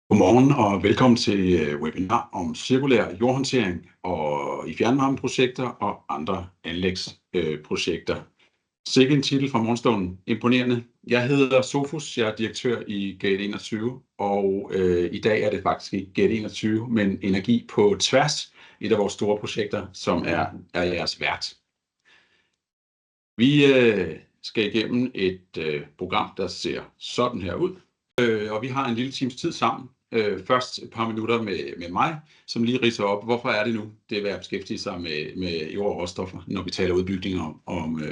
Godmorgen og velkommen til webinar om cirkulær jordhåndtering og i fjernvarmeprojekter og andre anlægsprojekter. Sikke en titel fra morgenstunden. Imponerende. Jeg hedder Sofus, jeg er direktør i Gate 21, og i dag er det faktisk ikke Gate 21, men Energi på Tværs, et af vores store projekter, som er jeres vært. Vi skal igennem et program, der ser sådan her ud, og vi har en lille times tid sammen. Først et par minutter med mig, som lige ridser op, hvorfor er det nu, det er værd at beskæftige sig med jord og råstoffer, når vi taler udbygning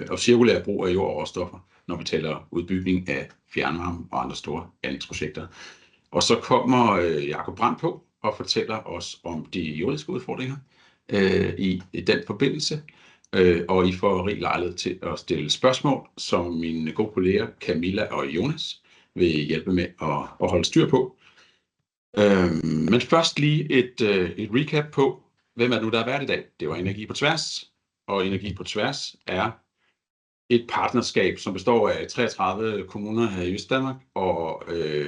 og cirkulær brug af jord og råstoffer, når vi taler udbygning af fjernvarme og andre store anlægsprojekter. Og så kommer Jakob Brandt på og fortæller os om de juridiske udfordringer i den forbindelse, og I får rig lejlighed til at stille spørgsmål, som mine gode kolleger Camilla og Jonas vil hjælpe med at holde styr på. Men først lige et recap på, hvem er det nu, der er vært i dag. Det var Energi på Tværs, og Energi på Tværs er et partnerskab, som består af 33 kommuner her i Østdanmark, og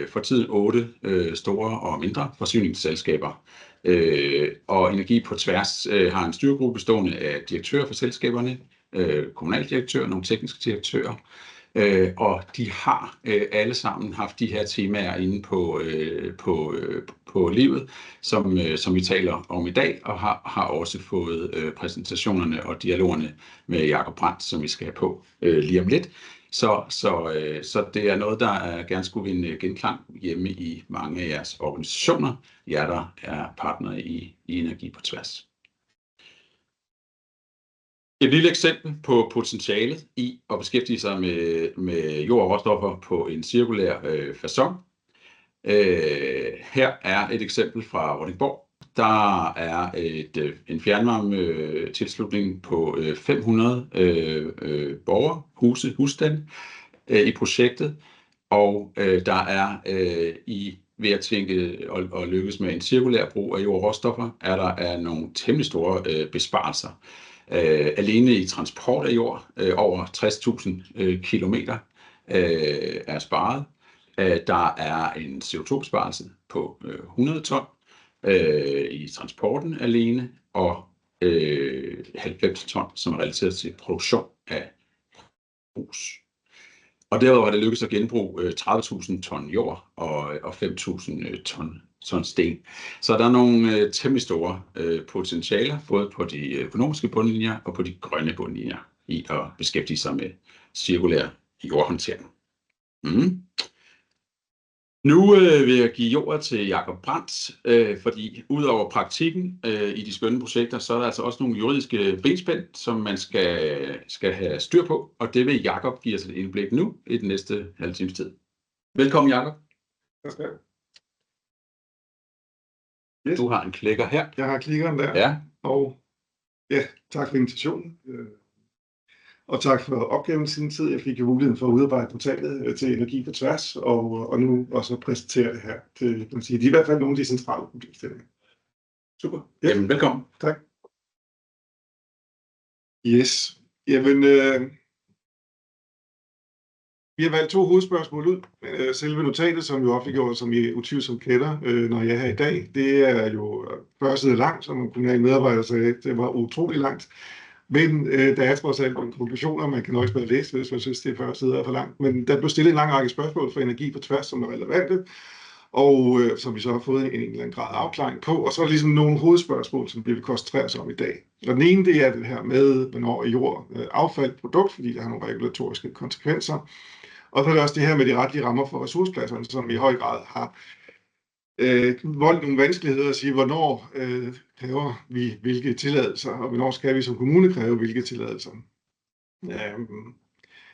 for tiden 8 store og mindre forsyningsselskaber. Og Energi på Tværs har en styregruppe bestående af direktører for selskaberne, kommunaldirektører, nogle tekniske direktører, og de har alle sammen haft de her temaer inde på livet, som vi taler om i dag, og har også fået præsentationerne og dialogerne med Jakob Brandt, som vi skal have på lige om lidt. Så det er noget, der gerne skulle vinde genklang hjemme i mange af jeres organisationer, jer der er partnere i Energi på Tværs. Et lille eksempel på potentialet i at beskæftige sig med jord og råstoffer på en cirkulær facon. Her er et eksempel fra Vordingborg. Der er en fjernvarme tilslutning på 500 borgere, husstande i projektet, og der er ved at tænke og lykkes med en cirkulær brug af jord og råstoffer, er nogle temmelig store besparelser. Alene i transport af jord over 60.000 kilometer er sparet. Der er en CO2-besparelse på 100 ton i transporten alene, og 90 ton, som er relateret til produktion af grus. Og derudover er det lykkedes at genbruge 30.000 ton jord og 5.000 ton sten. Så der er nogle temmelig store potentialer, både på de økonomiske bundlinjer og på de grønne bundlinjer, i at beskæftige sig med cirkulær jordhåndtering. Nu vil jeg give ordet til Jakob Brandt, fordi udover praktikken i de skønne projekter, så er der altså også nogle juridiske benspænd, som man skal have styr på, og det vil Jakob give os et indblik nu i den næste halve times tid. Velkommen, Jakob. Yes. Du har en klikker her. Jeg har klikkeren der, ja. Og ja, tak for invitationen. Og tak for opgaven i sin tid. Jeg fik jo muligheden for at udarbejde portalet til Energi på Tværs, og nu også præsentere det her til, kan man sige, de er i hvert fald nogle af de centrale problemstillinger. Super. Yes. Jamen, velkommen. Tak. Yes. Jamen, vi har valgt 2 hovedspørgsmål ud. Selve notatet, som jo offentliggjort, som I utvivlsomt kender, når jeg er her i dag, det er jo 40 sider langt, som en kommunal medarbejder sagde, det var utrolig langt. Men der er trods alt nogle konklusioner, man kan nøjes med at læse, hvis man synes, det er 40 sider for langt. Men der blev stillet en lang række spørgsmål for Energi på Tværs, som er relevante, og som vi så har fået en eller anden grad afklaring på. Og så er der ligesom nogle hovedspørgsmål, som vi vil koncentrere os om i dag. Og den ene, det er det her med, hvornår er jord affald produkt, fordi det har nogle regulatoriske konsekvenser. Og så er det også det her med de retlige rammer for ressourcepladserne, som i høj grad har voldt nogle vanskeligheder at sige, hvornår kræver vi hvilke tilladelser, og hvornår skal vi som kommune kræve hvilke tilladelser.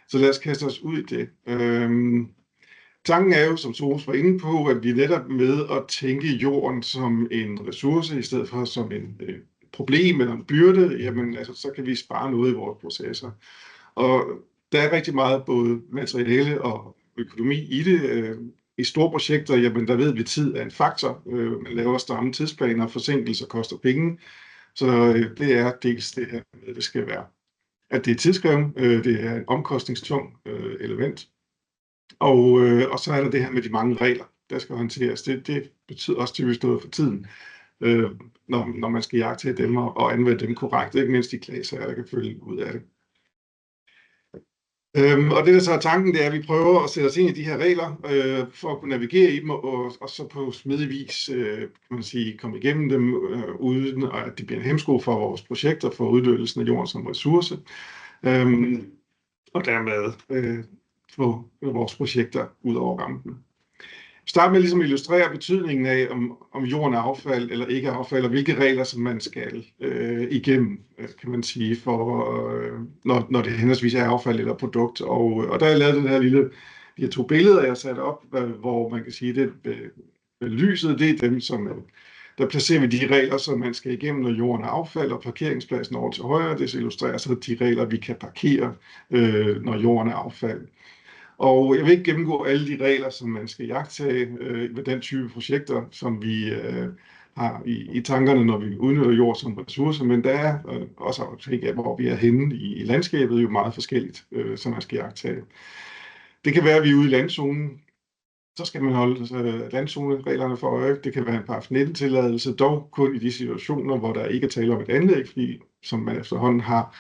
Så lad os kaste os ud i det. Tanken er jo, som Soros var inde på, at vi netop med at tænke jorden som en ressource, i stedet for som en problem eller en byrde, jamen altså, så kan vi spare noget i vores processer. Og der er rigtig meget både materiale og økonomi i det. I store projekter, jamen der ved vi, at tid er en faktor. Man laver stramme tidsplaner, forsinkelser koster penge. Så det er dels det her med, det skal være, at det er tidskrævende, det er en omkostningstung element. Og så er der det her med de mange regler, der skal håndteres. Det betyder også typisk noget for tiden, når man skal iagttage dem og anvende dem korrekt, ikke mindst de klagesager, der kan følge ud af det. Og det, der så er tanken, det er, at vi prøver at sætte os ind i de her regler, for at kunne navigere i dem, og så på smidig vis, kan man sige, komme igennem dem, uden at det bliver en hæmsko for vores projekter, for udnyttelsen af jorden som ressource, og dermed få vores projekter ud over rampen. Start med ligesom at illustrere betydningen af, om jorden er affald eller ikke er affald, og hvilke regler, som man skal igennem, kan man sige, for når det henholdsvis er affald eller produkt. Og der er jeg lavet den her de her 2 billeder, jeg har sat op, hvor man kan sige, at lyset, det er dem, som der placerer vi de regler, som man skal igennem, når jorden er affald, og parkeringspladsen over til højre, det illustrerer så de regler, vi kan parkere, når jorden er affald. Og jeg vil ikke gennemgå alle de regler, som man skal iagttage ved den type projekter, som vi har i tankerne, når vi udnytter jord som ressource, men der er også afhængig af, hvor vi er henne i landskabet, jo meget forskelligt, som man skal iagttage. Det kan være, at vi er ude i landzonen, så skal man holde landzonereglerne for øje. Det kan være en paragraf 19-tilladelse, dog kun i de situationer, hvor der ikke er tale om et anlæg, fordi som man efterhånden har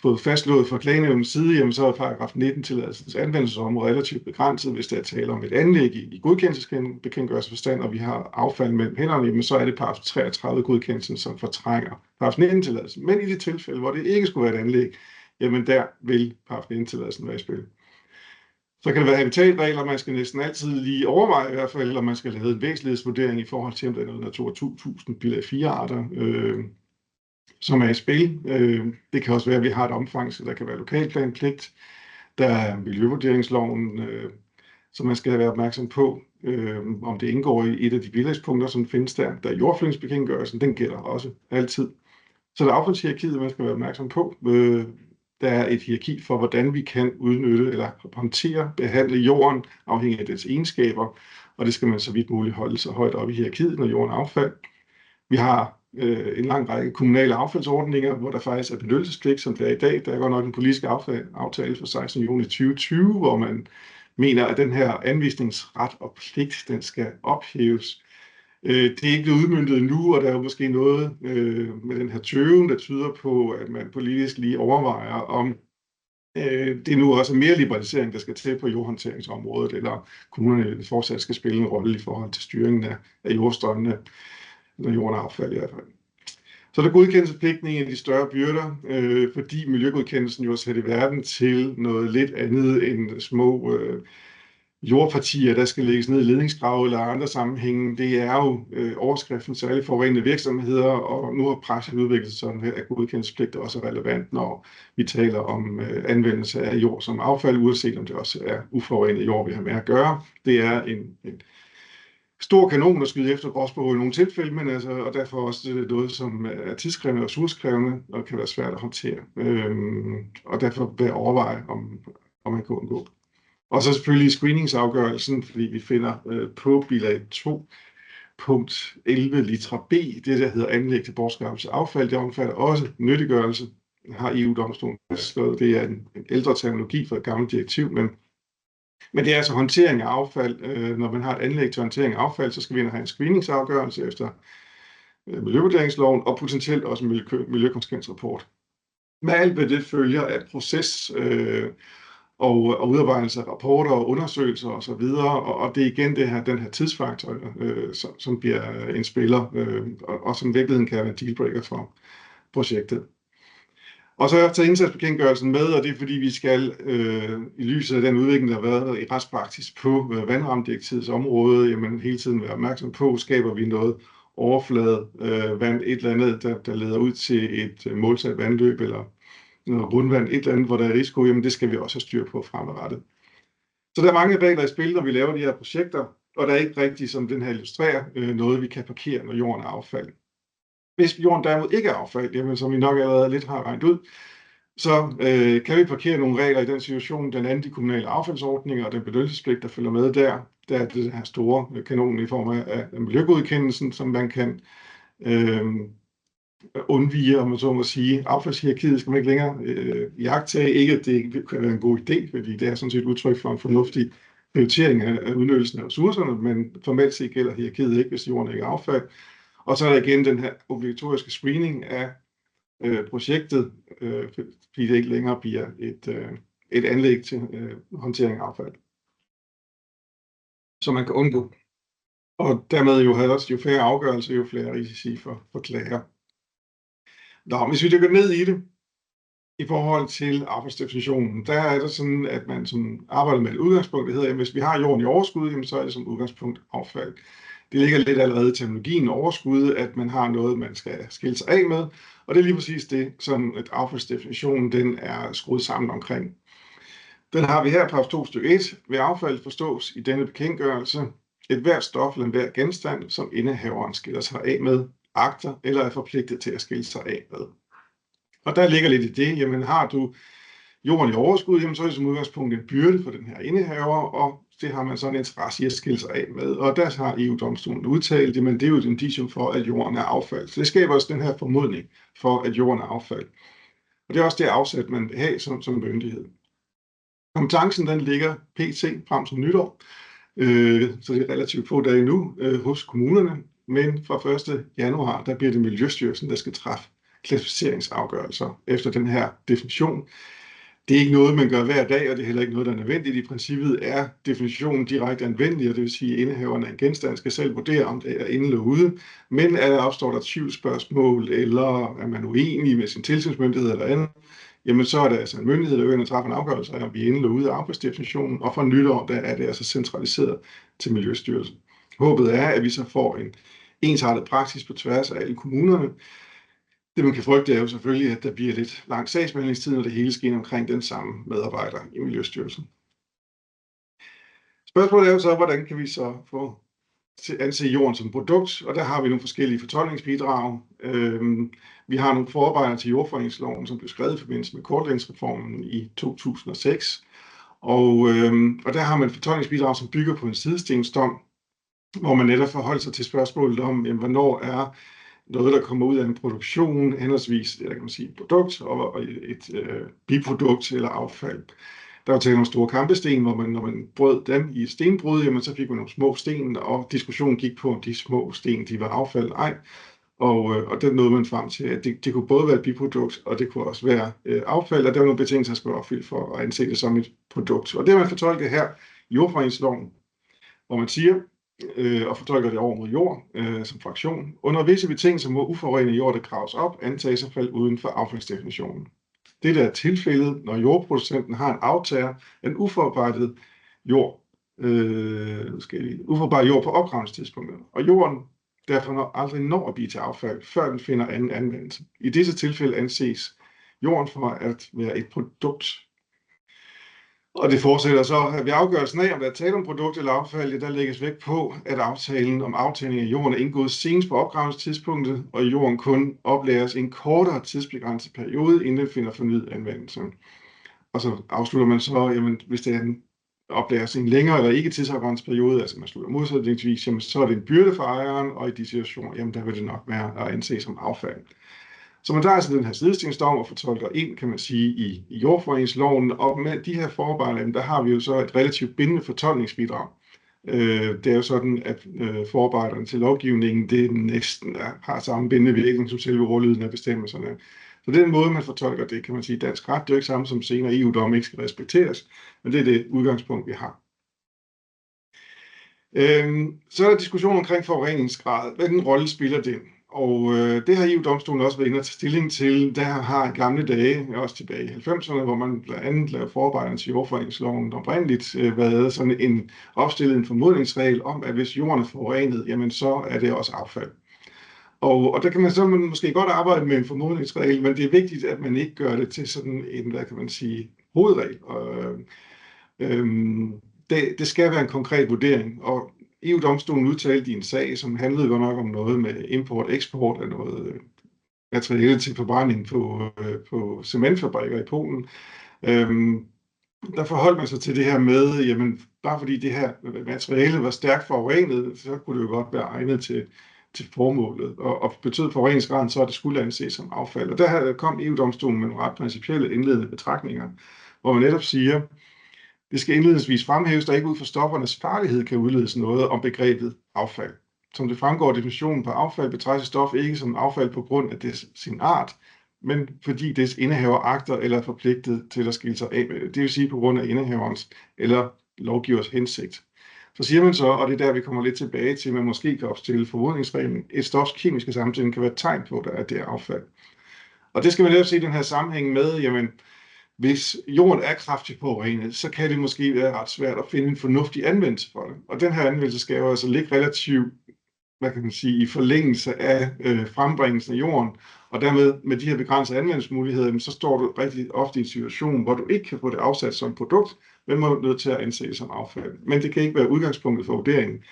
fået fastslået fra klagenævnens side, jamen så er paragraf 19-tilladelsens anvendelsesområde relativt begrænset, hvis der er tale om et anlæg i godkendelsesbekendtgørelsesforstand, og vi har affald mellem hænderne, jamen så er det paragraf 33 godkendelsen, som fortrænger paragraf 19-tilladelsen. Men i de tilfælde, hvor det ikke skulle være et anlæg, jamen der vil paragraf 19-tilladelsen være i spil. Så kan det være habitatregler, man skal næsten altid lige overveje i hvert fald, om man skal lave en væsentlighedsvurdering i forhold til, om der er noget Natura 2000 bilag 4-arter, som er i spil. Det kan også være, at vi har et omfang, så der kan være lokalplanpligt. Der er miljøvurderingsloven, som man skal være opmærksom på, om det indgår i et af de bilagspunkter, som findes der. Der er jordflytningsbekendtgørelsen, den gælder også altid. Så der er affaldshierarkiet, man skal være opmærksom på. Der er et hierarki for, hvordan vi kan udnytte eller håndtere, behandle jorden, afhængig af dets egenskaber, og det skal man så vidt muligt holde sig højt op i hierarkiet, når jorden er affald. Vi har en lang række kommunale affaldsordninger, hvor der faktisk er benyttelsespligt, som det er i dag. Der er godt nok en politisk aftale fra 16. juni 2020, hvor man mener, at den her anvisningsret og pligt, den skal ophæves. Det er ikke blevet udmøntet endnu, og der er jo måske noget med den her tøven, der tyder på, at man politisk lige overvejer, om det nu også er mere liberalisering, der skal til på jordhåndteringsområdet, eller kommunerne fortsat skal spille en rolle i forhold til styringen af jordstrømmene, når jorden er affald i hvert fald. Så er der godkendelsespligten af de større byrder, fordi miljøgodkendelsen jo er sat i verden til noget lidt andet end små jordpartier, der skal lægges ned i ledningsgrave eller andre sammenhænge. Det er jo overskriften særligt forurenende virksomheder, og nu har praksis udviklet sig sådan, at godkendelsespligt også er relevant, når vi taler om anvendelse af jord som affald, uanset om det også er uforurenet jord, vi har med at gøre. Det er en stor kanon at skyde efter gråspurve i nogle tilfælde, men og derfor også noget, som er tidskrævende og ressourcekrævende og kan være svært at håndtere. Og derfor vil jeg overveje, om man kan undgå. Og så selvfølgelig screeningsafgørelsen, fordi vi finder på bilag 2, punkt 11 litra B, det der hedder anlæg til bortskaffelse af affald, det omfatter også nyttiggørelse. Har EU-domstolen skrevet, det er en ældre terminologi for et gammelt direktiv, men det er altså håndtering af affald. Når man har et anlæg til håndtering af affald, så skal vi have en screeningsafgørelse efter miljøvurderingsloven, og potentielt også en miljøkonsekvensrapport. Med alt hvad det følger af proces og udarbejdelse af rapporter og undersøgelser osv., og det er igen den her tidsfaktor, som bliver en spiller, og som i virkeligheden kan være en dealbreaker for projektet. Og så har jeg taget indsatsbekendtgørelsen med, og det er fordi vi skal i lyset af den udvikling, der har været i retspraksis på vandrammedirektivets område, jamen hele tiden være opmærksom på, skaber vi noget overflade vand, et eller andet, der leder ud til et målsat vandløb, eller noget grundvand, et eller andet, hvor der er risiko, jamen det skal vi også have styr på fremadrettet. Så der er mange regler i spil, når vi laver de her projekter, og der er ikke rigtigt, som den her illustrerer, noget vi kan parkere, når jorden er affald. Hvis jorden derimod ikke er affald, jamen, som vi nok allerede lidt har regnet ud, så kan vi parkere nogle regler i den situation, blandt andet de kommunale affaldsordninger og den benyttelsespligt, der følger med der. Der er det her store kanon i form af miljøgodkendelsen, som man kan undvige, om man så må sige. Affaldshierarkiet skal man ikke længere iagttage. Ikke, at det kan være en god idé, fordi det er sådan set udtryk for en fornuftig prioritering af udnyttelsen af ressourcerne, men formelt set gælder hierarkiet ikke, hvis jorden ikke er affald. Og så er der igen den her obligatoriske screening af projektet, fordi det ikke længere bliver et anlæg til håndtering af affald, som man kan undgå. Og dermed jo færre afgørelser, jo flere risici for klager. Nå, hvis vi dykker ned i det, i forhold til affaldsdefinitionen, der er det sådan, at man som arbejder med et udgangspunkt, det hedder, at hvis vi har jorden i overskud, jamen, så er det som udgangspunkt affald. Det ligger lidt allerede i terminologien overskud, at man har noget, man skal skille sig af med, og det er lige præcis det, som affaldsdefinitionen den er skruet sammen omkring. Den har vi her på 2 stykke 1. Ved affald forstås i denne bekendtgørelse et hvert stof eller enhver genstand, som indehaveren skiller sig af med, agter eller er forpligtet til at skille sig af med. Og der ligger lidt i det, jamen har du jorden i overskud, jamen så er det som udgangspunkt en byrde for den her indehaver, og det har man sådan en interesse i at skille sig af med. Og der har EU-domstolen udtalt, jamen det er jo et indicium for, at jorden er affald. Så det skaber også den her formodning for, at jorden er affald. Og det er også det afsæt, man vil have som myndighed. Kompetencen den ligger pt. Frem som nytår, så det er relativt få dage nu hos kommunerne, men fra 1. januar, der bliver det Miljøstyrelsen, der skal træffe klassificeringsafgørelser efter den her definition. Det er ikke noget, man gør hver dag, og det er heller ikke noget, der er nødvendigt. I princippet er definitionen direkte anvendelig, og det vil sige, at indehaveren af en genstand skal selv vurdere, om det er inde eller ude. Men opstår der tvivlsspørgsmål, eller er man uenig med sin tilsynsmyndighed eller andet, jamen så er det altså en myndighed, der øger at træffe en afgørelse af, om vi er inde eller ude af affaldsdefinitionen, og fra nytår, der er det altså centraliseret til Miljøstyrelsen. Håbet er, at vi så får en ensartet praksis på tværs af alle kommunerne. Det man kan frygte er jo selvfølgelig, at der bliver lidt lang sagsbehandlingstid, når det hele sker omkring den samme medarbejder i Miljøstyrelsen. Spørgsmålet er jo så, hvordan kan vi så få anse jorden som produkt, og der har vi nogle forskellige fortolkningsbidrag. Vi har nogle forarbejder til jordforeningsloven, som blev skrevet i forbindelse med kortlægningsreformen i 2006, og der har man fortolkningsbidrag, som bygger på en sidestensdom, hvor man netop forholder sig til spørgsmålet om, jamen, hvornår er noget, der kommer ud af en produktion, henholdsvis kan man sige, et produkt og et biprodukt eller affald. Der var tale om store kampesten, hvor når man brød dem i stenbrud, jamen, så fik man nogle små sten, og diskussionen gik på, om de små sten de var affald eller ej. Og der nåede man frem til, at det kunne både være et biprodukt, og det kunne også være affald, og der var nogle betingelser, der skulle opfylde for at anse det som et produkt. Og det har man fortolket her i jordforeningsloven, hvor man siger, og fortolker det over mod jord som fraktion. Under visse betingelser må uforurenet jord, der graves op, antages at falde uden for affaldsdefinitionen. Det er tilfældet, når jordproducenten har en aftager af en uforarbejdet jord, uforarbejdet jord på opgravningstidspunktet, og jorden derfor aldrig når at blive til affald, før den finder anden anvendelse. I disse tilfælde anses jorden for at være et produkt. Og det fortsætter så, at ved afgørelsen af, om der er tale om produkt eller affald, der lægges vægt på, at aftalen om aftagning af jorden er indgået senest på opgravningstidspunktet, og jorden kun oplæres en kortere tidsbegrænset periode, inden den finder fornyet anvendelse. Og så afslutter man så, jamen, hvis det oplæres en længere eller ikke tidsafgrænset periode, altså man slutter modsætningsvis, jamen, så er det en byrde for ejeren, og i de situationer, jamen, der vil det nok være at anse som affald. Så man tager altså den her sidestensdom og fortolker ind, kan man sige, i jordforeningsloven, og med de her forarbejder, der har vi jo så et relativt bindende fortolkningsbidrag. Det er jo sådan, at forarbejderne til lovgivningen, det næsten har samme bindende virkning som selve ordlyden af bestemmelserne. Så den måde, man fortolker det, kan man sige, dansk ret, det er jo ikke samme som senere EU-dom ikke skal respekteres, men det er det udgangspunkt, vi har. Så er der diskussion omkring forureningsgrad. Hvilken rolle spiller det? Og det har EU-domstolen også været inde at tage stilling til. Der har gamle dage, også tilbage i 90'erne, hvor man blandt andet lavede forarbejderne til jordforeningsloven, oprindeligt været sådan en opstillet en formodningsregel om, at hvis jorden er forurenet, jamen så er det også affald. Og der kan man så måske godt arbejde med en formodningsregel, men det er vigtigt, at man ikke gør det til sådan en, hvad kan man sige, hovedregel. Det skal være en konkret vurdering, og EU-domstolen udtalte i en sag, som handlede godt nok om noget med import-eksport af noget materiale til forbrænding på cementfabrikker i Polen. Der forholdt man sig til det her med, jamen bare fordi det her materiale var stærkt forurenet, så kunne det jo godt være egnet til formålet. Og betød forureningsgraden så, at det skulle anses som affald. Og der kom EU-domstolen med nogle ret principielle indledende betragtninger, hvor man netop siger, Det skal indledningsvis fremhæves, der ikke ud fra stoffernes farlighed kan udledes noget om begrebet affald. Som det fremgår af definitionen på affald, betragtes stof ikke som affald på grund af sin art, men fordi dets indehaver agter eller er forpligtet til at skille sig af med det. Det vil sige på grund af indehaverens eller lovgivers hensigt. Så siger man så, og det er der, vi kommer lidt tilbage til, at man måske kan opstille formodningsreglen, et stofs kemiske sammensætning kan være et tegn på, at det er affald. Og det skal man netop se i den her sammenhæng med, jamen, hvis jorden er kraftigt forurenet, så kan det måske være ret svært at finde en fornuftig anvendelse for det. Og den her anvendelse skal jo altså ligge relativt, hvad kan man sige, i forlængelse af frembringelsen af jorden, og dermed med de her begrænsede anvendelsesmuligheder, så står du rigtig ofte i en situation, hvor du ikke kan få det afsat som produkt, men må nødt til at anse det som affald. Men det kan ikke være udgangspunktet for vurderingen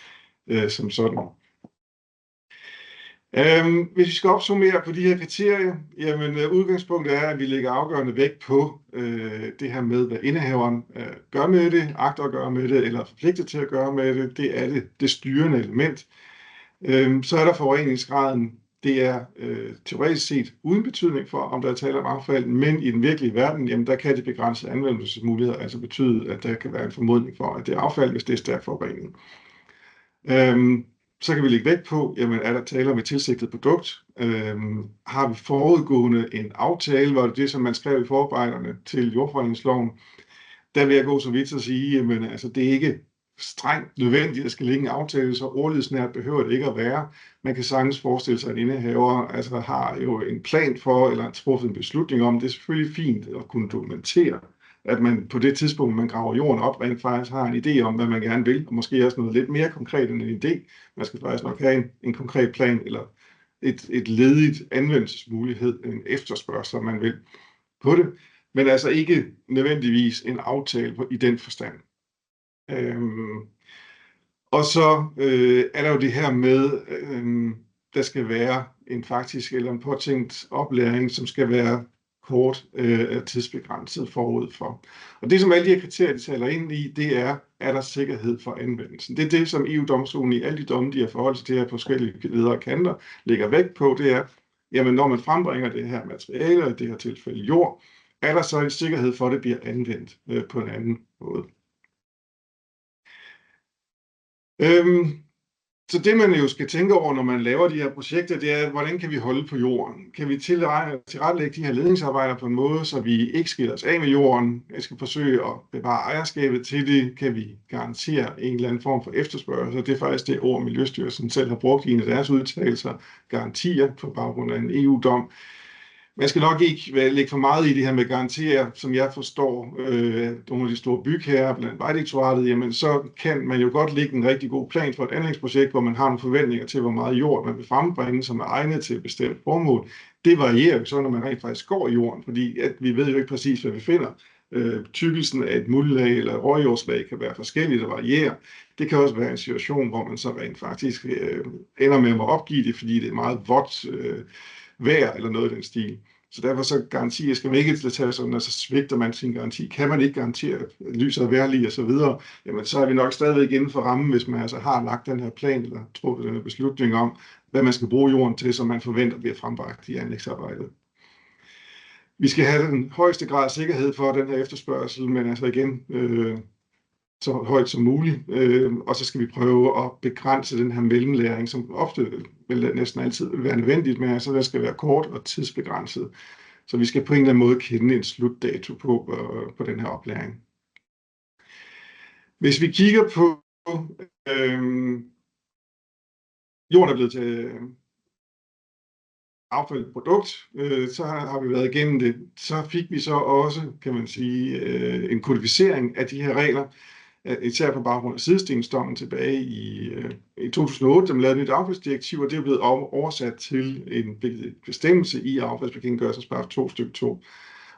som sådan. Hvis vi skal opsummere på de her kriterier, jamen udgangspunktet er, at vi lægger afgørende vægt på det her med, hvad indehaveren gør med det, agter at gøre med det, eller er forpligtet til at gøre med det. Det er det styrende element. Så er der forureningsgraden. Det er teoretisk set uden betydning for, om der er tale om affald, men i den virkelige verden, jamen der kan de begrænsede anvendelsesmuligheder altså betyde, at der kan være en formodning for, at det er affald, hvis det er stærk forurening. Så kan vi lægge vægt på, jamen er der tale om et tilsigtet produkt? Har vi forudgående en aftale, hvor det, som man skrev i forarbejderne til jordforureningsloven, der vil jeg gå så vidt til at sige, jamen altså det er ikke strengt nødvendigt, at der skal ligge en aftale, så ordlydsnært behøver det ikke at være. Man kan sagtens forestille sig, at en indehaver altså har jo en plan for, eller truffet en beslutning om, det er selvfølgelig fint at kunne dokumentere, at man på det tidspunkt, man graver jorden op, rent faktisk har en idé om, hvad man gerne vil, og måske også noget lidt mere konkret end en idé. Man skal faktisk nok have en konkret plan, eller et ledigt anvendelsesmulighed, en efterspørgsel, som man vil på det, men altså ikke nødvendigvis en aftale i den forstand. Og så er der jo det her med, der skal være en faktisk eller en påtænkt oplæring, som skal være kort tidsbegrænset forud for. Og det, som alle de her kriterier, de taler ind i, det er der sikkerhed for anvendelsen. Det er det, som EU-domstolen i alle de domme, de har forholdt sig til her på forskellige ledere og kanter, lægger vægt på, det er, jamen når man frembringer det her materiale, i det her tilfælde jord, er der så en sikkerhed for, at det bliver anvendt på en anden måde. Så det, man jo skal tænke over, når man laver de her projekter, det er, hvordan kan vi holde på jorden? Kan vi tilrettelægge de her ledningsarbejder på en måde, så vi ikke skiller os af med jorden? Jeg skal forsøge at bevare ejerskabet til det. Kan vi garantere en eller anden form for efterspørgsel? Det er faktisk det ord, Miljøstyrelsen selv har brugt i en af deres udtalelser, garantier på baggrund af en EU-dom. Man skal nok ikke lægge for meget i det her med garantier, som jeg forstår nogle af de store bygherrer, blandt Vejdirektoratet, jamen så kan man jo godt lægge en rigtig god plan for et anlægsprojekt, hvor man har nogle forventninger til, hvor meget jord man vil frembringe, som er egnet til et bestemt formål. Det varierer jo så, når man rent faktisk går i jorden, fordi at vi ved jo ikke præcis, hvad vi finder. Tykkelsen af et muldlag eller et råjordslag kan være forskelligt og variere. Det kan også være en situation, hvor man så rent faktisk ender med at opgive det, fordi det er meget vådt vejr eller noget i den stil. Så derfor så garantier skal man ikke tage sådan, at så svigter man sin garanti. Kan man ikke garantere, at lyset er vejrlig og så videre, jamen så er vi nok stadigvæk inden for rammen, hvis man altså har lagt den her plan eller truffet den her beslutning om, hvad man skal bruge jorden til, som man forventer bliver frembragt i anlægsarbejdet. Vi skal have den højeste grad af sikkerhed for den her efterspørgsel, men altså igen, så højt som muligt, og så skal vi prøve at begrænse den her mellemlæring, som ofte vil næsten altid være nødvendigt, men altså der skal være kort og tidsbegrænset. Så vi skal på en eller anden måde kende en slutdato på den her oplæring. Hvis vi kigger på jorden er blevet til affaldsprodukt, så har vi været igennem det. Så fik vi så også, kan man sige, en kodificering af de her regler, især på baggrund af sidestensdommen tilbage i 2008, da man lavede et nyt affaldsdirektiv, og det er blevet oversat til en bestemmelse i affaldsbekendtgørelsens paragraf 2 stykke 2.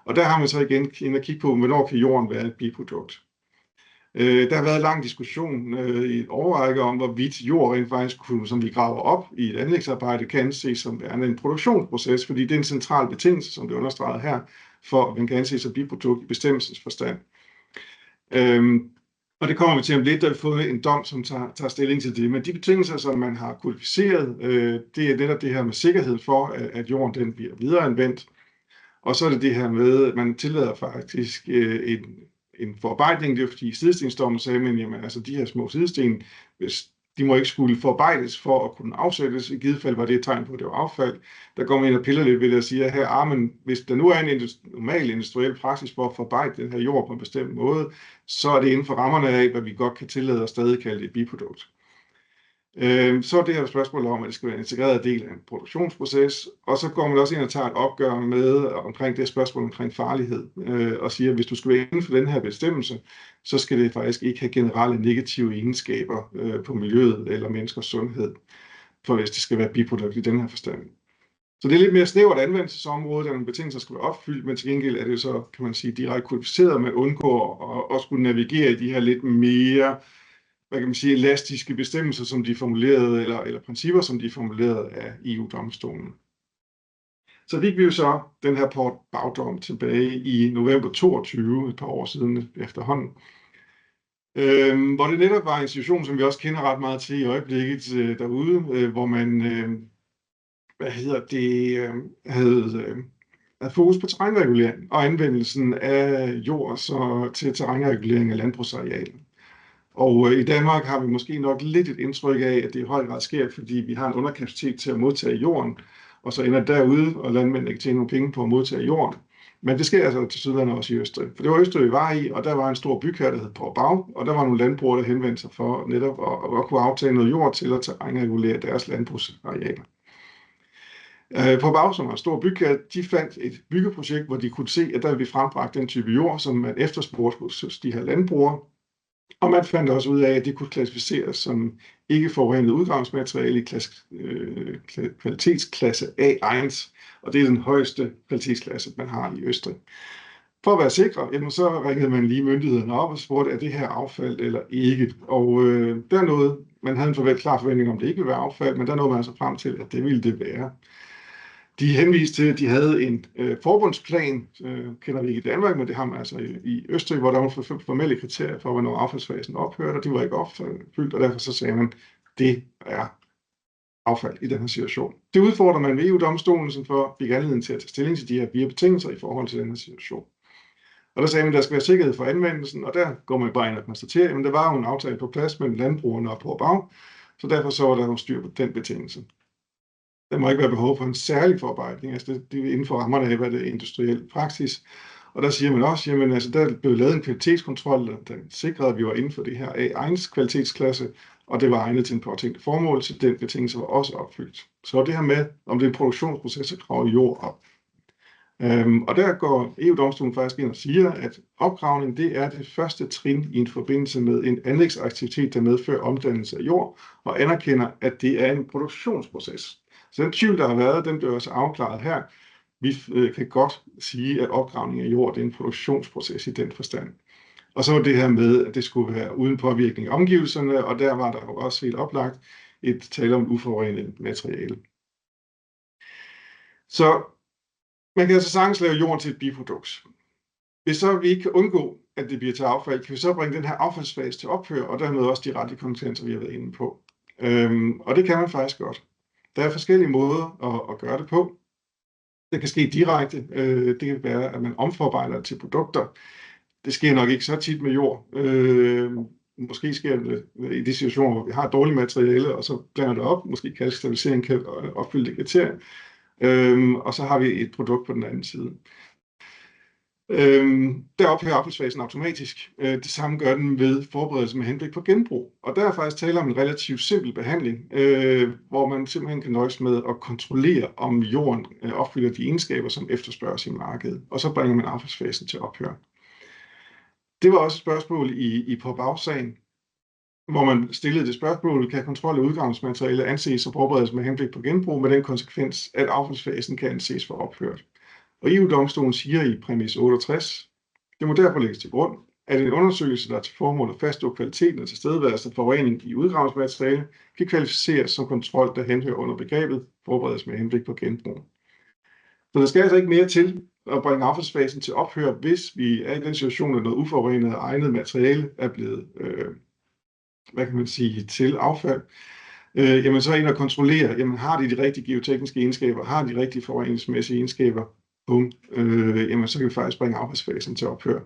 Og der har man så igen inde at kigge på, hvornår kan jorden være et biprodukt. Der har været en lang diskussion i et årrække om, hvorvidt jord rent faktisk kunne, som vi graver op i et anlægsarbejde, kan anses som værende en produktionsproces, fordi det er en central betingelse, som det er understreget her, for at man kan anses som biprodukt i bestemmelsens forstand. Og det kommer vi til om lidt, da vi får en dom, som tager stilling til det. Men de betingelser, som man har kodificeret, det er netop det her med sikkerhed for, at jorden den bliver videreanvendt. Og så er det det her med, at man tillader faktisk en forarbejdning. Det er fordi sidestensstormen sagde, men jamen, altså de her små sidesten, hvis de må ikke skulle forarbejdes for at kunne afsættes. I givet fald var det et tegn på, at det var affald. Der går man ind og piller lidt ved det og siger her, men hvis der nu er en normal industriel praksis for at forarbejde den her jord på en bestemt måde, så er det inden for rammerne af, hvad vi godt kan tillade og stadig kalde et biprodukt. Så er det her spørgsmål om, at det skal være en integreret del af en produktionsproces, og så går man også ind og tager et opgør med omkring det spørgsmål omkring farlighed, og siger, at hvis du skal være inden for den her bestemmelse, så skal det faktisk ikke have generelle negative egenskaber på miljøet eller menneskers sundhed, for hvis det skal være biprodukt i den her forstand. Så det er lidt mere snævert anvendelsesområde, der nogle betingelser skal være opfyldt, men til gengæld er det jo så, kan man sige, direkte kodificeret, at man undgår at skulle navigere i de her lidt mere, hvad kan man sige, elastiske bestemmelser, som de er formuleret, eller principper, som de er formuleret af EU-domstolen. Så fik vi jo så den her Port-Bagdom tilbage i november 22, et par år siden efterhånden, hvor det netop var en situation, som vi også kender ret meget til i øjeblikket derude, hvor man havde fokus på terrænregulering og anvendelsen af jord til terrænregulering af landbrugsarealer. Og i Danmark har vi måske nok lidt et indtryk af, at det i høj grad sker, fordi vi har en underkapacitet til at modtage jorden, og så ender derude, og landmændene ikke tjene nogle penge på at modtage jorden. Men det sker altså til Sydland også i Østrig. For det var Østrig, vi var i, og der var en stor bygherre, der hed Port-Bag, og der var nogle landbrugere, der henvendte sig for netop at kunne aftale noget jord til at terrænregulere deres landbrugsarealer. Port-Bag, som var en stor bygherre, de fandt et byggeprojekt, hvor de kunne se, at der ville blive frembragt den type jord, som man efterspurgte hos de her landbrugere. Og man fandt også ud af, at det kunne klassificeres som ikke forurenet udgravningsmateriale i kvalitetsklasse A1, og det er den højeste kvalitetsklasse, man har i Østrig. For at være sikre, jamen, så ringede man lige myndighederne op og spurgte, er det her affald eller ikke? Og der er noget, man havde en klar forventning om, det ikke ville være affald, men der nåede man altså frem til, at det ville det være. De henviste til, at de havde en forbundsplan, kender vi ikke i Danmark, men det har man altså i Østrig, hvor der var formelle kriterier for, hvornår affaldsfasen ophørte, og de var ikke opfyldt, og derfor så sagde man, det er affald i den her situation. Det udfordrer man ved EU-domstolen, som fik anledning til at tage stilling til de her 4 betingelser i forhold til den her situation. Og der sagde man, at der skal være sikkerhed for anvendelsen, og der går man bare ind og konstaterer, at der var jo en aftale på plads mellem landbrugerne og Port-Bag, så derfor så var der nogle styr på den betingelse. Der må ikke være behov for en særlig forarbejdning, altså det er inden for rammerne af, hvad det er industriel praksis. Og der siger man også, jamen altså der blev lavet en kvalitetskontrol, der sikrede, at vi var inden for det her A1 kvalitetsklasse, og det var egnet til en påtænkt formål, så den betingelse var også opfyldt. Så det her med, om det er en produktionsproces, at grave jord op. Og der går EU-domstolen faktisk ind og siger, at opgravning det er det første trin i en forbindelse med en anlægsaktivitet, der medfører omdannelse af jord, og anerkender, at det er en produktionsproces. Så den tvivl, der har været, den bliver også afklaret her. Vi kan godt sige, at opgravning af jord det er en produktionsproces i den forstand. Og så var det her med, at det skulle være uden påvirkning af omgivelserne, og der var der jo også helt oplagt et tale om uforurenet materiale. Så man kan altså sagtens lave jorden til et biprodukt. Hvis så vi ikke kan undgå, at det bliver til affald, kan vi så bringe den her affaldsfase til ophør, og dermed også de retlige konsekvenser, vi har været inde på. Og det kan man faktisk godt. Der er forskellige måder at gøre det på. Det kan ske direkte. Det kan være, at man omforarbejder til produkter. Det sker nok ikke så tit med jord. Måske sker det i de situationer, hvor vi har dårligt materiale, og så blander det op. Måske kalkstabilisering kan opfylde det kriterie. Og så har vi et produkt på den anden side. Der ophører affaldsfasen automatisk. Det samme gør den ved forberedelse med henblik på genbrug. Og der er faktisk tale om en relativt simpel behandling, hvor man simpelthen kan nøjes med at kontrollere, om jorden opfylder de egenskaber, som efterspørges i markedet. Og så bringer man affaldsfasen til ophør. Det var også et spørgsmål i Port-Bag-sagen, hvor man stillede det spørgsmål, kan kontrol af udgravningsmateriale anses og forberedes med henblik på genbrug, med den konsekvens, at affaldsfasen kan anses for ophørt. Og EU-domstolen siger i præmis 68, det må derfor lægges til grund, at en undersøgelse, der er til formål at fastslå kvaliteten og tilstedeværelse af forurening i udgravningsmateriale, kan kvalificeres som kontrol, der henhører under begrebet forberedes med henblik på genbrug. Så der skal altså ikke mere til at bringe affaldsfasen til ophør, hvis vi er i den situation, at noget uforurenet og egnet materiale er blevet til affald. Jamen så ind og kontrollere, jamen har de rigtige geotekniske egenskaber, har de rigtige forureningsmæssige egenskaber, jamen så kan vi faktisk bringe affaldsfasen til ophør.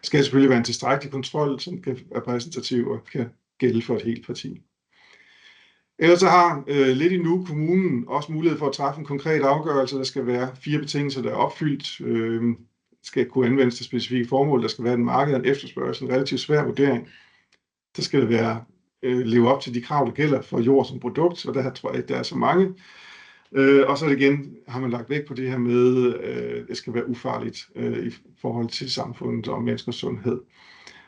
skal selvfølgelig være en tilstrækkelig kontrol, som kan være repræsentativ og kan gælde for et helt parti. Ellers så har lidt endnu kommunen også mulighed for at træffe en konkret afgørelse. Der skal være 4 betingelser, der er opfyldt. Skal kunne anvendes til specifikke formål. Der skal være en marked og en efterspørgsel, en relativt svær vurdering. Der skal det være leve op til de krav, der gælder for jord som produkt, og der tror jeg ikke, der er så mange. Og så igen har man lagt vægt på det her med, at det skal være ufarligt i forhold til samfundet og menneskers sundhed.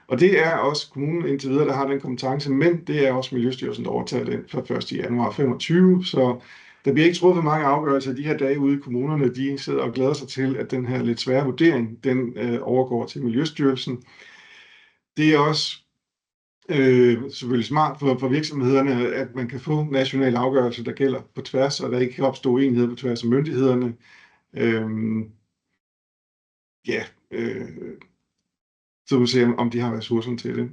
Og det er også kommunen indtil videre, der har den kompetence, men det er også Miljøstyrelsen, der overtager den fra 1. januar 2025. Så der bliver ikke truffet mange afgørelser de her dage ude i kommunerne. De sidder og glæder sig til, at den her lidt svære vurdering, den overgår til Miljøstyrelsen. Det er også selvfølgelig smart for virksomhederne, at man kan få nationale afgørelser, der gælder på tværs, og der ikke kan opstå uenighed på tværs af myndighederne. Så vi ser, om de har ressourcerne til det.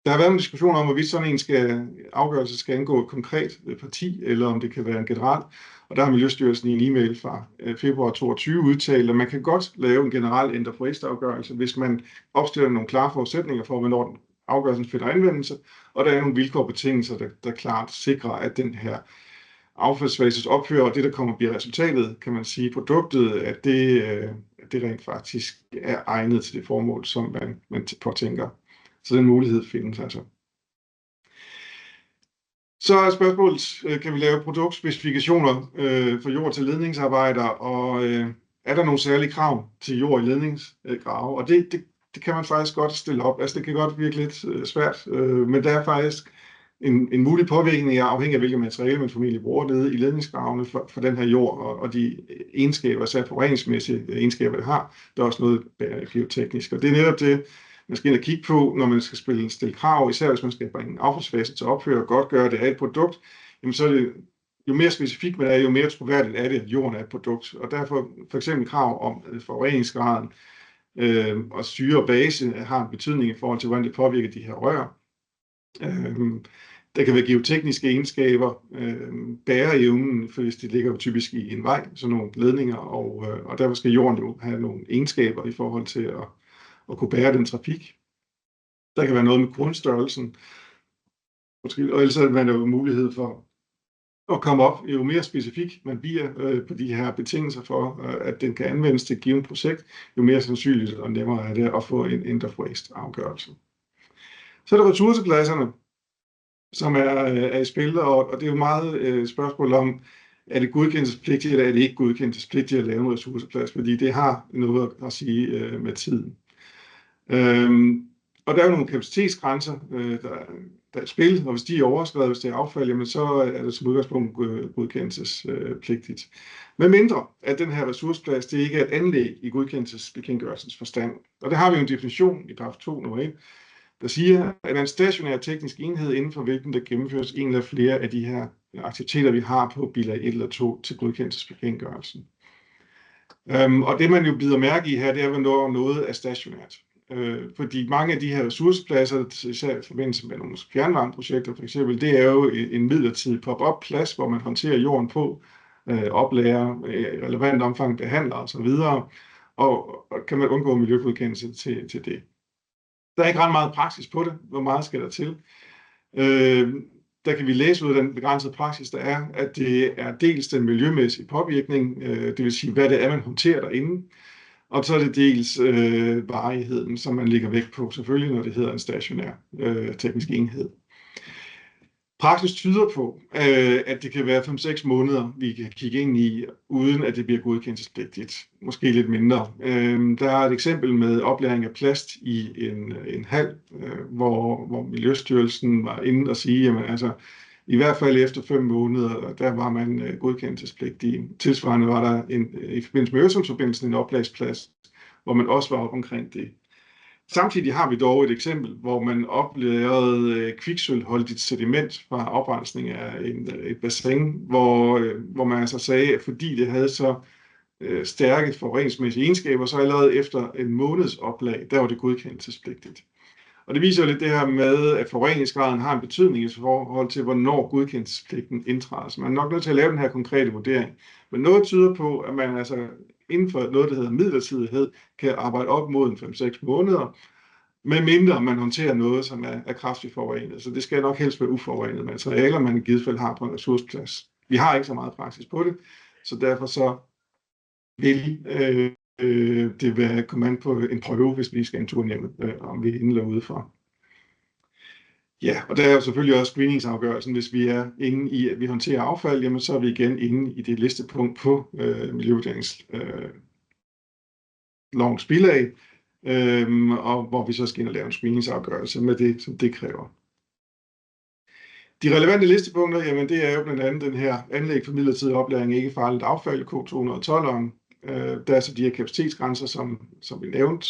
Der har været en diskussion om, hvorvidt sådan en afgørelse skal angå et konkret parti, eller om det kan være en general. Og der har Miljøstyrelsen i en e-mail fra februar 2022 udtalt, at man kan godt lave en generel end of waste-afgørelse, hvis man opstiller nogle klare forudsætninger for, hvornår afgørelsen finder anvendelse, og der er nogle vilkår og betingelser, der klart sikrer, at den her affaldsfases ophører, og det, der kommer bliver resultatet, kan man sige, produktet, at det rent faktisk er egnet til det formål, som man påtænker. Så den mulighed findes altså. Så er spørgsmålet, kan vi lave produktspecifikationer for jord til ledningsarbejder, og er der nogle særlige krav til jord i ledningsgrave? Og det kan man faktisk godt stille op. Altså det kan godt virke lidt svært, men der er faktisk en mulig påvirkning afhængig af hvilket materiale man formentlig bruger nede i ledningsgravene for den her jord, og de egenskaber, særligt forureningsmæssige egenskaber, det har. Der er også noget geoteknisk, og det er netop det, man skal ind og kigge på, når man skal stille krav, især hvis man skal bringe en affaldsfase til ophør og godt gøre det af et produkt, jamen så er det, jo mere specifikt man er, jo mere troværdigt er det, at jorden er et produkt. Og derfor for eksempel krav om forureningsgraden og syre og base har en betydning i forhold til, hvordan det påvirker de her rør. Der kan være geotekniske egenskaber, bæreevnen, for hvis det ligger jo typisk i en vej, sådan nogle ledninger, og derfor skal jorden jo have nogle egenskaber i forhold til at kunne bære den trafik. Der kan være noget med grundstørrelsen, og ellers er der jo mulighed for at komme op, jo mere specifik man bliver på de her betingelser for, at den kan anvendes til et givet projekt, jo mere sandsynligt og nemmere er det at få en end of waste afgørelse. Så er der ressourcepladserne, som er i spil, og det er jo meget spørgsmål om, er det godkendelsespligtigt, eller er det ikke godkendelsespligtigt at lave en ressourceplads, fordi det har noget at sige med tiden. Og der er jo nogle kapacitetsgrænser, der er i spil, og hvis de er overskredet, hvis det er affald, jamen så er det som udgangspunkt godkendelsespligtigt. Med mindre, at den her ressourceplads, det ikke er et anlæg i godkendelsesbekendtgørelsens forstand. Og der har vi jo en definition i paragraf 2 nummer 1, der siger, at en stationær teknisk enhed, inden for hvilken der gennemføres en eller flere af de her aktiviteter, vi har på bilag 1 eller 2 til godkendelsesbekendtgørelsen. Og det man jo bider mærke i her, det er, hvornår noget er stationært. Fordi mange af de her ressourcepladser, især i forbindelse med nogle fjernvarmeprojekter for eksempel, det er jo en midlertidig pop-up plads, hvor man håndterer jorden på, oplærer, relevant omfang behandler osv., og kan man undgå miljøgodkendelse til det. Der er ikke ret meget praksis på det. Hvor meget skal der til? Der kan vi læse ud af den begrænsede praksis, der er, at det er dels den miljømæssige påvirkning, det vil sige, hvad det er, man håndterer derinde, og så er det dels varigheden, som man lægger vægt på, selvfølgelig, når det hedder en stationær teknisk enhed. Praksis tyder på, at det kan være 5-6 måneder, vi kan kigge ind i, uden at det bliver godkendelsespligtigt. Måske lidt mindre. Der er et eksempel med oplæring af plast i en hal, hvor Miljøstyrelsen var inde og sige, jamen altså, i hvert fald efter 5 måneder, der var man godkendelsespligtig. Tilsvarende var der i forbindelse med Øresundsforbindelsen en oplagsplads, hvor man også var op omkring det. Samtidig har vi dog et eksempel, hvor man oplevede kviksølvholdigt sediment fra oprensning af et bassin, hvor man altså sagde, at fordi det havde så stærke forureningsmæssige egenskaber, så allerede efter en måneds oplag, der var det godkendelsespligtigt. Og det viser jo lidt det her med, at forureningsgraden har en betydning i forhold til, hvornår godkendelsespligten indtræder. Så man er nok nødt til at lave den her konkrete vurdering. Men noget tyder på, at man altså inden for noget, der hedder midlertidighed, kan arbejde op mod en 5-6 måneder, medmindre man håndterer noget, som er kraftigt forurenet. Så det skal nok helst være uforurenet materialer, man i givet fald har på en ressourceplads. Vi har ikke så meget praksis på det, så derfor så vil det være komme an på en prøve, hvis vi skal en tur hjem, om vi er inde eller ude for. Ja, og der er jo selvfølgelig også screeningsafgørelsen. Hvis vi er inde i, at vi håndterer affald, jamen så er vi igen inde i det listepunkt på miljøvurderingslovens bilag, og hvor vi så skal ind og lave en screeningsafgørelse med det, som det kræver. De relevante listepunkter, jamen det er jo blandt andet den her anlæg for midlertidig oplæring ikke farligt affald, K212'eren. Der er så de her kapacitetsgrænser, som vi nævnte.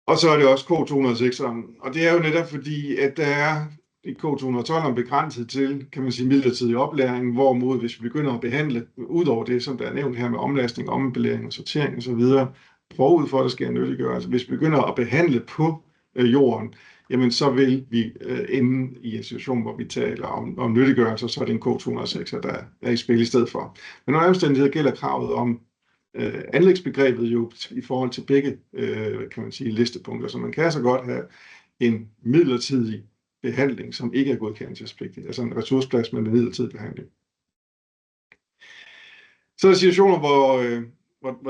Og så er det også K206'eren. Og det er jo netop fordi, at der er i K212'eren begrænset til, kan man sige, midlertidig oplæring, hvorimod hvis vi begynder at behandle, ud over det, som der er nævnt her med omlastning, ombelering og sortering osv., forud for, at der sker en nyttiggørelse, hvis vi begynder at behandle på jorden, jamen så vil vi ende i en situation, hvor vi taler om nyttiggørelse, så er det en K206, der er i spil i stedet for. Men under omstændigheder gælder kravet om anlægsbegrebet jo i forhold til begge, kan man sige, listepunkter, så man kan så godt have en midlertidig behandling, som ikke er godkendelsespligtig, altså en ressourceplads med midlertidig behandling. Så er der situationer, hvor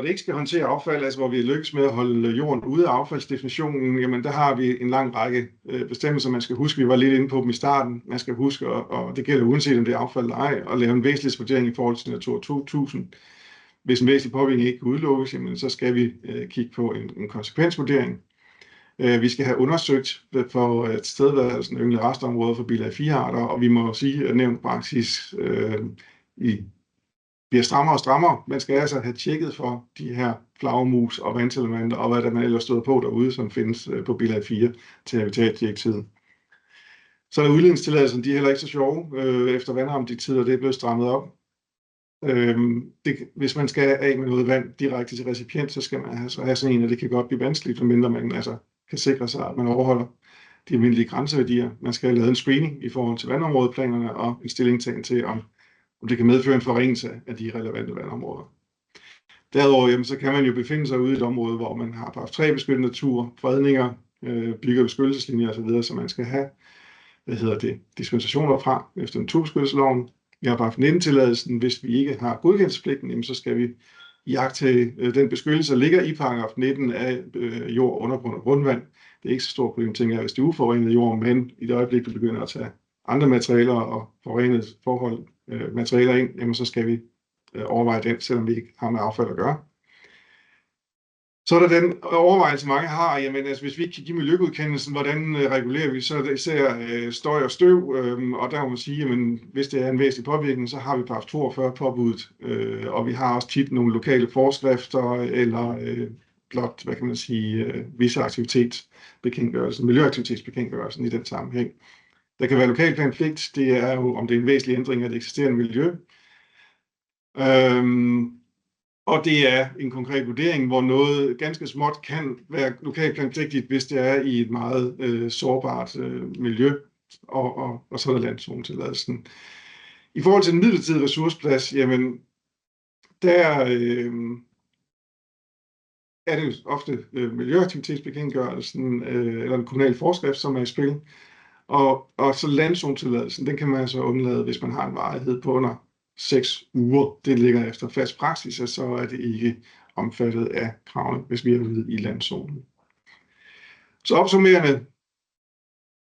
det ikke skal håndtere affald, altså hvor vi lykkes med at holde jorden ude af affaldsdefinitionen, jamen der har vi en lang række bestemmelser, man skal huske. Vi var lidt inde på dem i starten. Man skal huske, og det gælder uanset om det er affald eller ej, at lave en væsentlighedsvurdering i forhold til Natura 2000. Hvis en væsentlig påvirkning ikke kan udelukkes, jamen så skal vi kigge på en konsekvensvurdering. Vi skal have undersøgt for tilstedeværelsen af yngre restområder for bilag 4-arter, og vi må sige, at nævnt praksis bliver strammere og strammere. Man skal altså have tjekket for de her flagermus og vandselementer, og hvad der man ellers stod på derude, som findes på bilag 4 til habitatdirektivet. Så er udledningstilladelsen, de er heller ikke så sjove efter vandrammedirektivet, og det er blevet strammet op. Hvis man skal af med noget vand direkte til recipient, så skal man have sådan en, og det kan godt blive vanskeligt, medmindre man altså kan sikre sig, at man overholder de almindelige grænseværdier. Man skal have lavet en screening i forhold til vandområdeplanerne og en stillingtagen til, om det kan medføre en forringelse af de relevante vandområder. Derudover jamen, så kan man jo befinde sig ude i et område, hvor man har § 3 beskyttet natur, fredninger, bygge- og beskyttelseslinjer osv., så man skal have dispensationer fra efter naturbeskyttelsesloven. Vi har § 19-tilladelsen, hvis vi ikke har godkendelsespligten, jamen, så skal vi iagttage den beskyttelse, der ligger i § 19 af jord, undergrund og grundvand. Det er ikke så stort problem, tænker jeg, hvis det er uforurenet jord, men i det øjeblik, vi begynder at tage andre materialer og forurenet materialer ind, jamen, så skal vi overveje den, selvom vi ikke har med affald at gøre. Så er der den overvejelse, mange har, jamen altså hvis vi ikke kan give miljøgodkendelsen, hvordan regulerer vi så især støj og støv, og der må man sige, jamen hvis det er en væsentlig påvirkning, så har vi § 42 påbuddet, og vi har også tit nogle lokale forskrifter, eller blot, hvad kan man sige, visse aktivitetsbekendtgørelsen, miljøaktivitetsbekendtgørelsen i den sammenhæng. Der kan være lokalplanpligt, det er jo, om det er en væsentlig ændring af det eksisterende miljø. Og det er en konkret vurdering, hvor noget ganske småt kan være lokalplanpligtigt, hvis det er i et meget sårbart miljø, og så er der landzonetilladelsen. I forhold til den midlertidige ressourceplads, jamen der er det jo ofte miljøaktivitetsbekendtgørelsen eller en kommunal forskrift, som er i spil. Og så landzonetilladelsen, den kan man altså undlade, hvis man har en varighed på under 6 uger. Det ligger efter fast praksis, og så er det ikke omfattet af kravene, hvis vi er ude i landzonen. Så opsummerende,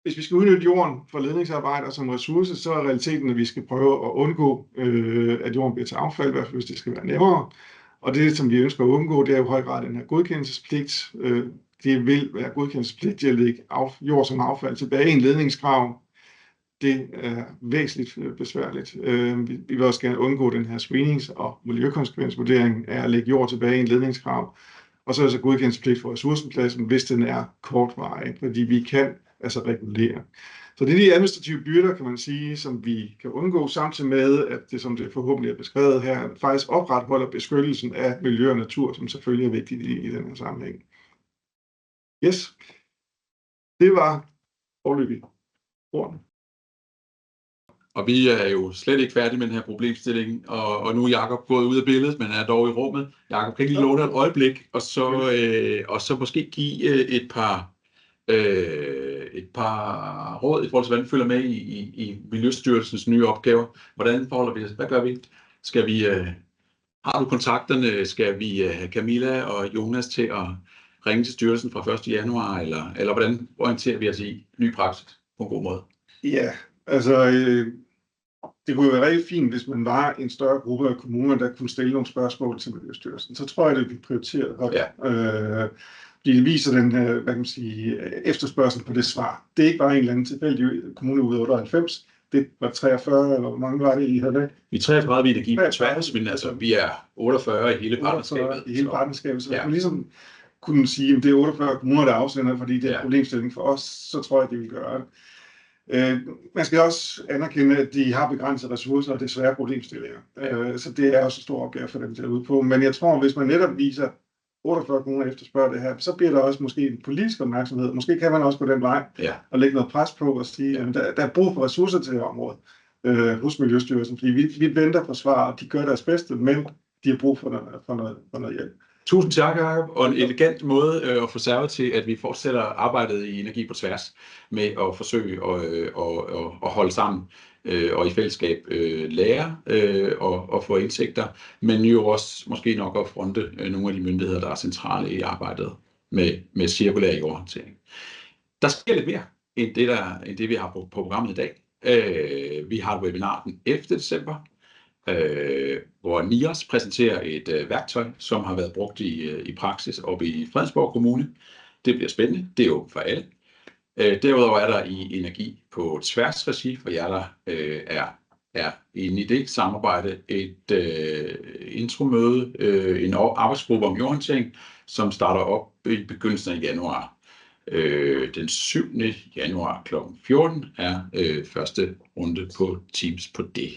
hvis vi skal udnytte jorden for ledningsarbejder som ressource, så er realiteten, at vi skal prøve at undgå, at jorden bliver til affald, i hvert fald hvis det skal være nemmere. Og det, som vi ønsker at undgå, det er jo i høj grad den her godkendelsespligt. Det vil være godkendelsespligt at lægge jord som affald tilbage i en ledningsgrav. Det er væsentligt besværligt. Vi vil også gerne undgå den her screenings- og miljøkonsekvensvurdering af at lægge jord tilbage i en ledningsgrav. Og så er det godkendelsespligt for ressourcepladsen, hvis den er kortvarig, fordi vi kan altså regulere. Så det er de administrative byrder, kan man sige, som vi kan undgå, samtidig med, at det, som det forhåbentlig er beskrevet her, faktisk opretholder beskyttelsen af miljø og natur, som selvfølgelig er vigtigt i den her sammenhæng. Yes, det var foreløbig ordene. Og vi er jo slet ikke færdige med den her problemstilling, og nu er Jakob gået ud af billedet, men er dog i rummet. Jakob, kan ikke lige låne et øjeblik, og så måske give et par råd i forhold til, hvordan vi følger med i Miljøstyrelsens nye opgaver. Hvordan forholder vi os? Hvad gør vi? Har du kontakterne? Skal vi have Camilla og Jonas til at ringe til styrelsen fra 1. januar, eller hvordan orienterer vi os i ny praksis på en god måde? Ja, altså det kunne jo være rigtig fint, hvis man var en større gruppe af kommuner, der kunne stille nogle spørgsmål til Miljøstyrelsen. Så tror jeg, det bliver prioriteret højt. Ja. Det viser den, hvad kan man sige, efterspørgsel på det svar. Det er ikke bare en eller anden tilfældig kommune ude af 98. Det var 43, eller hvor mange var det, I havde det? Vi er 33 ved energi på tværs, men altså, vi er 48 i hele partnerskabet. I hele partnerskabet, så man ligesom kunne sige, at det er 48 kommuner, der afsender, fordi det er en problemstilling for os, så tror jeg, de vil gøre det. Man skal også anerkende, at de har begrænsede ressourcer, og det er svære problemstillinger. Så det er også en stor opgave for dem derude på. Men jeg tror, hvis man netop viser 48 kommuner efterspørger det her, så bliver der også måske en politisk opmærksomhed. Måske kan man også gå den vej og lægge noget pres på og sige, at der er brug for ressourcer til det område hos Miljøstyrelsen. Fordi vi venter på svar, og de gør deres bedste, men de har brug for noget hjælp. Tusind tak, Jacob, og en elegant måde at få servet til, at vi fortsætter arbejdet i Energi på Tværs med at forsøge at holde sammen og i fællesskab lære og få indsigter, men jo også måske nok at fronte nogle af de myndigheder, der er centrale i arbejdet med cirkulær jordhåndtering. Der sker lidt mere end det vi har på programmet i dag. Vi har et webinar den 11. december, hvor NIOS præsenterer et værktøj, som har været brugt i praksis oppe i Fredensborg Kommune. Det bliver spændende. Det er jo for alle. Derudover er der i Energi på Tværs regi, for jer, der er inde i det samarbejde, et intromøde, en arbejdsgruppe om jordhåndtering, som starter op i begyndelsen af januar. Den 7. januar kl. 14 er første runde på Teams på det.